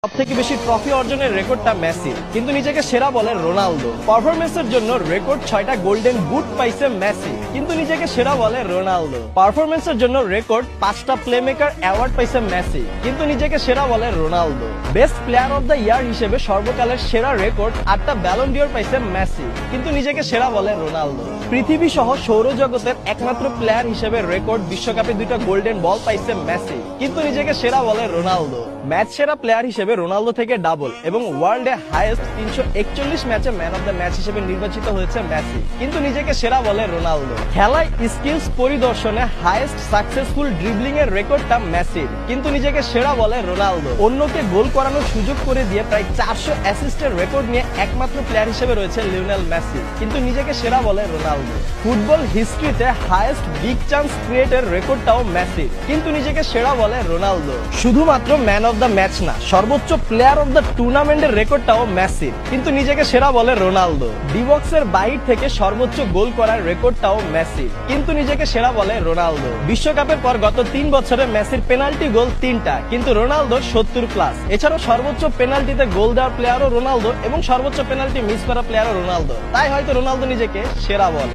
সবথেকে বেশি ট্রফি অর্জনের রেকর্ডটা মেসি, কিন্তু নিজেকে সেরা বলে রোনালদো। পারফরমেন্সের জন্য রেকর্ড 6টা গোল্ডেন বুট পাইছে মেসি, কিন্তু নিজেকে সেরা বলে রোনালদো। পারফরমেন্সের জন্য রেকর্ড 5টা প্লেমেকার অ্যাওয়ার্ড পাইছে মেসি, কিন্তু নিজেকে সেরা বলে Ronaldo. Best player of the year হিসেবে সর্বকালের সেরা রেকর্ড 8টা ব্যালন ডিওর পাইছে মেসি, কিন্তু নিজেকে সেরা বলে রোনালদো। পৃথিবী সহ সৌরজগতের একমাত্র প্লেয়ার হিসেবে রেকর্ড বিশ্বকাপে 2টা গোল্ডেন বল পাইছে মেসি, কিন্তু নিজেকে সেরা বলে রোনালদো। ম্যাচ সেরা প্লেয়ার হিসেবে রোনালদো থেকে ডাবল এবং ওয়ার্ল্ডে হাইয়েস্ট 341 ম্যাচে ম্যান অফ দ্য ম্যাচ হিসেবে নির্বাচিত হয়েছে মেসি, কিন্তু নিজেকে সেরা বলে রোনালদো। খেলায় স্কিলস পরিদর্শনে হাইয়েস্ট সাকসেসফুল ড্রিবলিং এর রেকর্ডটা মেসির, কিন্তু নিজেকে সেরা বলে রোনালদো। অন্যকে গোল করানোর সুযোগ করে দিয়ে প্রায় 400 অ্যাসিস্টের রেকর্ড নিয়ে একমাত্র প্লেয়ার হিসেবে রয়েছে লিওনেল মেসি, কিন্তু নিজেকে সেরা বলে রোনালদো। ফুটবল হিস্ট্রিতে হাইয়েস্ট বিগ চান্স ক্রিয়েটের রেকর্ডটাও মেসির, কিন্তু নিজেকে সেরা বলে রোনালদো। শুধুমাত্র ম্যান অফ দ্য ম্যাচ না, সর্বোচ্চ প্লেয়ার অফ দ্য টুর্নামেন্টের রেকর্ডটাও মেসির, কিন্তু নিজেকে সেরা বলে রোনালদো। ডিবক্সের বাইর থেকে সর্বোচ্চ গোল করার রেকর্ডটাও মেসির, কিন্তু নিজেকে সেরা বলে রোনালদো। বিশ্বকাপের পর গত 3 বছরে মেসির পেনাল্টি গোল 3টা, কিন্তু রোনালদো 70+। এছাড়াও সর্বোচ্চ পেনাল্টিতে গোল দেওয়ার প্লেয়ারও রোনালদো এবং সর্বোচ্চ পেনাল্টি মিস করা প্লেয়ারও রোনালদো। তাই হয়তো রোনালদো নিজেকে সেরা বলে।